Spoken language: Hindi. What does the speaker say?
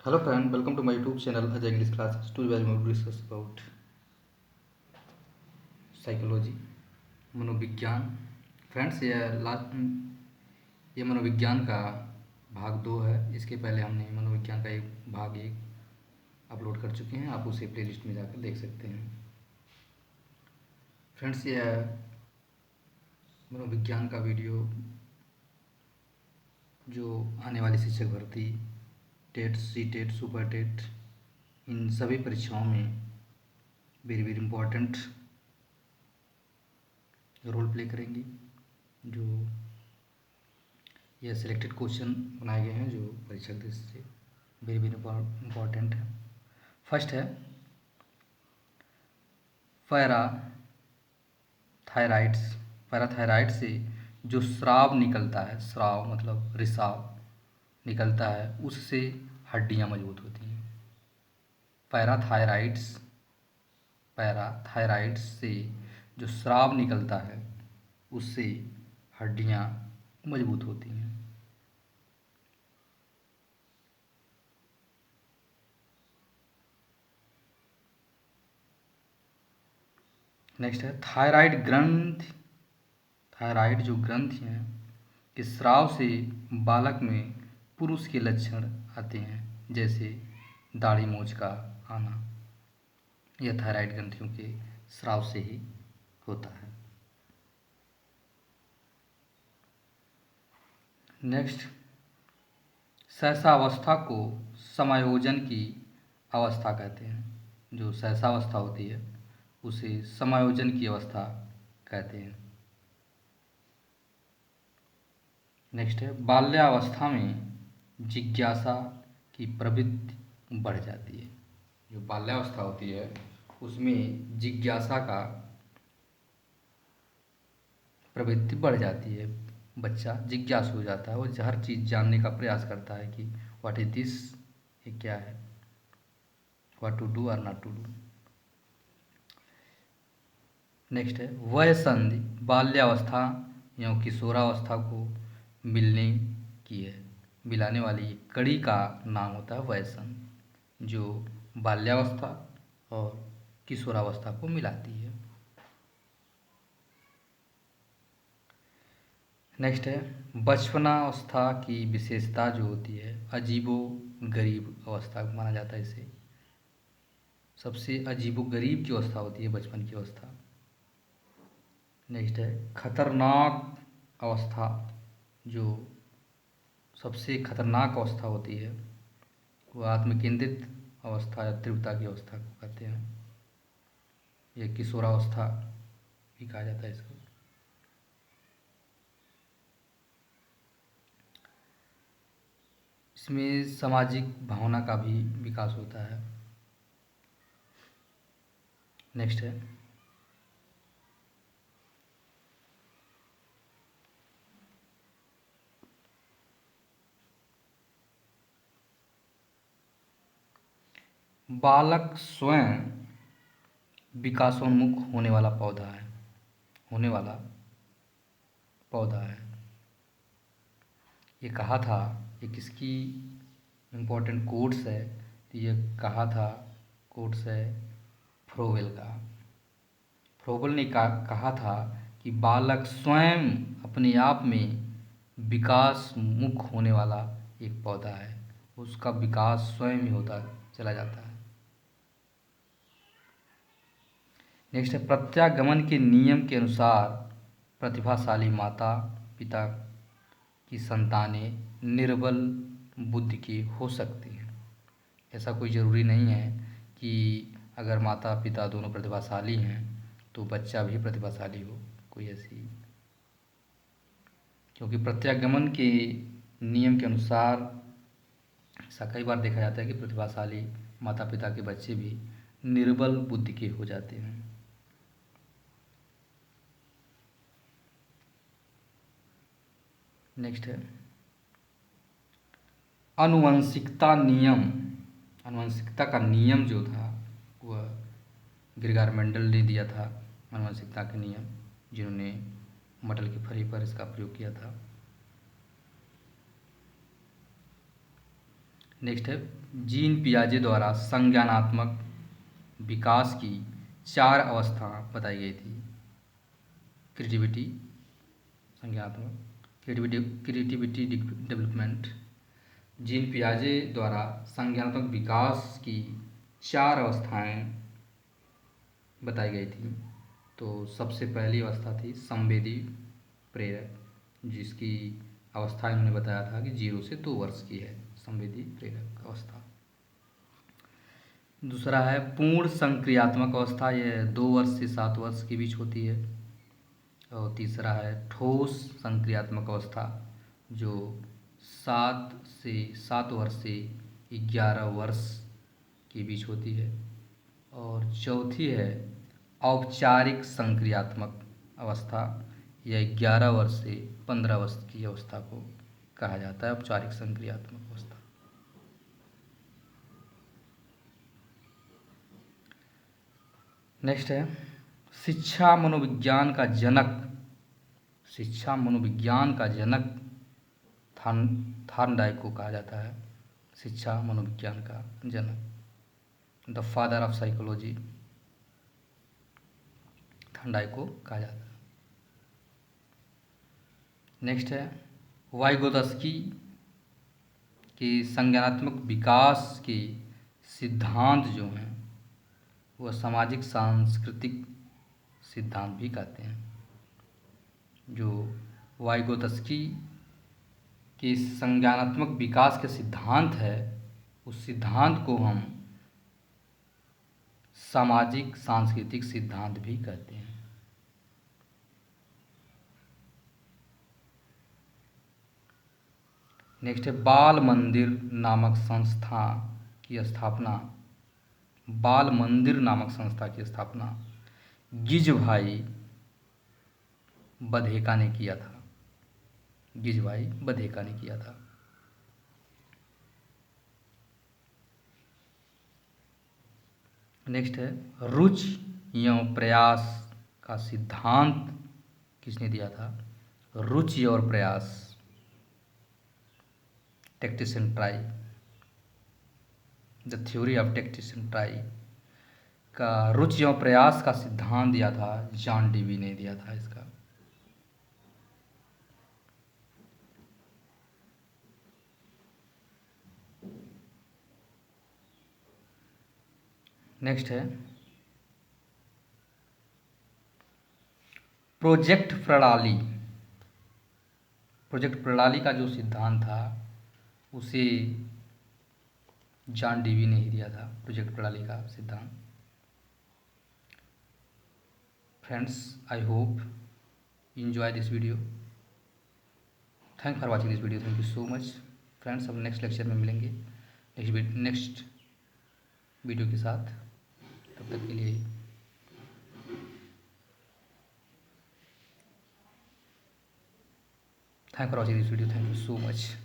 Hello friend, welcome to my YouTube channel Ajay English Classes. Today we will discuss about psychology, मनोविज्ञान। फ्रेंड्स ये मनोविज्ञान का भाग 2 है। इसके पहले हमने मनोविज्ञान का भाग 1 अपलोड कर चुके हैं, आप उसे प्लेलिस्ट में जाकर देख सकते हैं। फ्रेंड्स ये मनोविज्ञान का वीडियो जो आने वाली शिक्षक भर्ती, TET, C TET, super TET, इन सभी परीक्षाओं में very very important role play करेंगी। जो ये सिलेक्टेड क्वेश्चन बनाए गए हैं जो परीक्षा दृष्टि से वेरी वेरी इम्पोर्टेंट है। फर्स्ट है पैराथायराइड्स। पैराथायराइड से जो स्राव निकलता है, स्राव मतलब रिसाव निकलता है, उससे हड्डियां मजबूत होती हैं। पैराथायराइड्स से जो स्राव निकलता है उससे हड्डियां मजबूत होती हैं। नेक्स्ट है थायराइड ग्रंथि। थायराइड जो ग्रंथि हैं के स्राव से बालक में पुरुष के लक्षण आते हैं, जैसे दाढ़ी मूंछ का आना। यह थायराइड ग्रंथियों के स्राव से ही होता है। नेक्स्ट, सहसावस्था को समायोजन की अवस्था कहते हैं। जो सहसावस्था होती है उसे समायोजन की अवस्था कहते हैं। नेक्स्ट है बाल्यावस्था में जिज्ञासा की प्रवृत्ति बढ़ जाती है। जो बाल्यावस्था होती है उसमें जिज्ञासा का प्रवृत्ति बढ़ जाती है। बच्चा जिज्ञासु हो जाता है, वो हर चीज़ जानने का प्रयास करता है कि व्हाट इज दिस, ये क्या है, व्हाट टू डू और नॉट टू डू। नेक्स्ट है वयसंधि। बाल्यावस्था या किशोरावस्था को मिलने की है मिलाने वाली कड़ी का नाम होता है वयसंधि, जो बाल्यावस्था और किशोरावस्था को मिलाती है। नेक्स्ट है बचपनावस्था की विशेषता जो होती है अजीबो गरीब अवस्था माना जाता है। इसे सबसे अजीबो गरीब की अवस्था होती है बचपन की अवस्था। नेक्स्ट है खतरनाक अवस्था। जो सबसे खतरनाक अवस्था होती है वो आत्मकेंद्रित अवस्था या तीव्रता की अवस्था को कहते हैं। यह किशोरावस्था भी कहा जाता है इसको। इसमें सामाजिक भावना का भी विकास होता है। नेक्स्ट है बालक स्वयं विकासोन्मुख होने वाला पौधा है। ये कहा था, ये किसकी इम्पोर्टेंट कोट्स है, तो ये कहा था, कोट्स है फ्रोवेल का। फ्रोवेल ने कहा था कि बालक स्वयं अपने आप में विकास मुख होने वाला एक पौधा है, उसका विकास स्वयं ही होता चला जाता है। नेक्स्ट है प्रत्यागमन के नियम के अनुसार प्रतिभाशाली माता पिता की संतानें निर्बल बुद्धि की हो सकती हैं। ऐसा कोई ज़रूरी नहीं है कि अगर माता पिता दोनों प्रतिभाशाली हैं तो बच्चा भी प्रतिभाशाली हो, कोई ऐसी, क्योंकि प्रत्यागमन के नियम के अनुसार ऐसा कई बार देखा जाता है कि प्रतिभाशाली माता पिता के बच्चे भी निर्बल बुद्धि के हो जाते हैं। नेक्स्ट है आनुवंशिकता नियम। आनुवंशिकता का नियम जो था वह ग्रेगर मेंडल ने दिया था। आनुवंशिकता के नियम, जिन्होंने मटल की फली पर इसका प्रयोग किया था। नेक्स्ट है जीन पियाजे द्वारा संज्ञानात्मक विकास की 4 अवस्था बताई गई थी। क्रिएटिविटी, संज्ञानात्मक क्रिएटिविटी डेवलपमेंट। जीन पियाजे द्वारा संज्ञानात्मक विकास की 4 अवस्थाएं बताई गई थी। तो सबसे पहली अवस्था थी संवेदी प्रेरक, जिसकी अवस्था इन्होंने बताया था कि 0 से 2 वर्ष की है संवेदी प्रेरक अवस्था। दूसरा है पूर्ण संक्रियात्मक अवस्था, यह 2 वर्ष से 7 वर्ष के बीच होती है। और तीसरा है ठोस संक्रियात्मक अवस्था, जो 7 वर्ष से 11 वर्ष के बीच होती है। और चौथी है औपचारिक संक्रियात्मक अवस्था, यह 11 वर्ष से 15 वर्ष की अवस्था को कहा जाता है औपचारिक संक्रियात्मक अवस्था। नेक्स्ट है शिक्षा मनोविज्ञान का जनक, शिक्षा मनोविज्ञान का जनक थॉर्नडाइक को कहा जाता है। शिक्षा मनोविज्ञान का जनक, the father of psychology, Thorndike को कहा जाता है। नेक्स्ट है वाइगोत्स्की के संज्ञानात्मक विकास के सिद्धांत जो हैं वह सामाजिक सांस्कृतिक सिद्धांत भी कहते हैं। जो वाइगोत्स्की के संज्ञानात्मक विकास के सिद्धांत है, उस सिद्धांत को हम सामाजिक सांस्कृतिक सिद्धांत भी कहते हैं। नेक्स्ट है बाल मंदिर नामक संस्था की स्थापना, बाल मंदिर नामक संस्था की स्थापना गिजभाई बधेका ने किया था, गिजभाई बधेका ने किया था। नेक्स्ट है रुचि एवं प्रयास का सिद्धांत किसने दिया था? रुचि और प्रयास, tactics and try, the theory of tactics and try का रुचि और प्रयास का सिद्धांत दिया था जॉन डेवी ने दिया था इसका। नेक्स्ट है प्रोजेक्ट प्रणाली, प्रोजेक्ट प्रणाली का जो सिद्धांत था उसे जॉन डेवी ने ही दिया था, प्रोजेक्ट प्रणाली का सिद्धांत। Friends, I hope you enjoy this video. Thanks for watching this video. Thank you so much. Friends, हम नेक्स्ट लेक्चर में मिलेंगे नेक्स्ट वीडियो के साथ। तब तक के लिए thank for watching this video. Thank you so much.